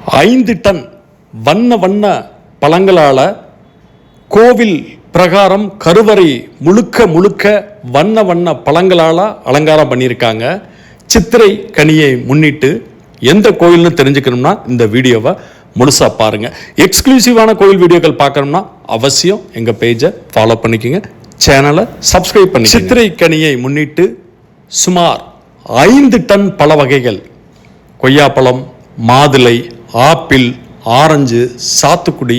5 ton வண்ண வண்ண பழங்களால் கோவில் பிரகாரம் கருவறை முழுக்க முழுக்க வண்ண வண்ண பழங்களால் அலங்காரம் பண்ணியிருக்காங்க. சித்திரை கனியை முன்னிட்டு எந்த கோயில்னு தெரிஞ்சுக்கணும்னா இந்த வீடியோவை முழுசாக பாருங்கள். எக்ஸ்க்ளூசிவான கோயில் வீடியோக்கள் பார்க்கணும்னா அவசியம் எங்கள் பேஜை ஃபாலோ பண்ணிக்கோங்க, சேனலை சப்ஸ்கிரைப் பண்ணி. சித்திரை கனியை முன்னிட்டு சுமார் 5 டன் பழ வகைகள், கொய்யாப்பழம், மாதுளை, ஆப்பிள், ஆரஞ்சு, சாத்துக்குடி,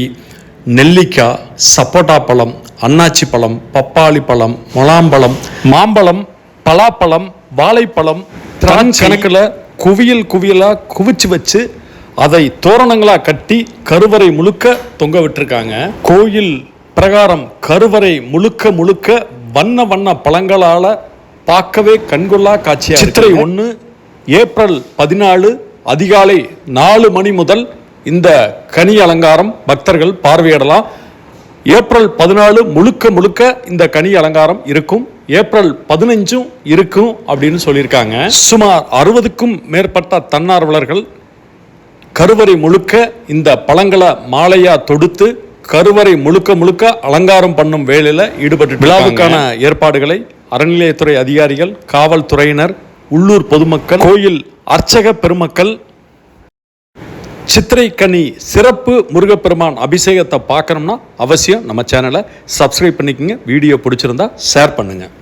நெல்லிக்காய், சப்போட்டா பழம், அன்னாச்சி பழம், பப்பாளி பழம், முலாம்பழம், மாம்பழம், பலாப்பழம், வாழைப்பழம் கணக்கில் குவியல் குவியலாக குவிச்சு வச்சு அதை தோரணங்களாக கட்டி கருவறை முழுக்க தொங்க விட்டுருக்காங்க. கோயில் பிரகாரம் கருவறை முழுக்க முழுக்க வண்ண வண்ண பழங்களால் பார்க்கவே கண்கொள்ளா காட்சியாக. சித்திரை 1 ஏப்ரல் 14 அதிகாலை 4 மணி முதல் இந்த கனி அலங்காரம் பக்தர்கள் பார்வையிடலாம். ஏப்ரல் 14 முழுக்க முழுக்க இந்த கனி அலங்காரம் இருக்கும். ஏப்ரல் 15 இருக்கும் அப்படின்னு சொல்லியிருக்காங்க. சுமார் 60க்கும் மேற்பட்ட தன்னார்வலர்கள் கருவறை முழுக்க இந்த பழங்களை மாலையா தொடுத்து கருவறை முழுக்க முழுக்க அலங்காரம் பண்ணும் வேலையில் ஈடுபட்டு விழாவுக்கான ஏற்பாடுகளை அறநிலையத்துறை அதிகாரிகள், காவல்துறையினர், உள்ளூர் பொதுமக்கள், கோயில் அர்ச்சக பெருமக்கள் சித்திரை கனி சிறப்பு முருகப்பெருமான் அபிஷேகத்தை பார்க்கணும்னா அவசியம் நம்ம சேனலை சப்ஸ்கிரைப் பண்ணிக்கோங்க. வீடியோ பிடிச்சிருந்தா ஷேர் பண்ணுங்கள்.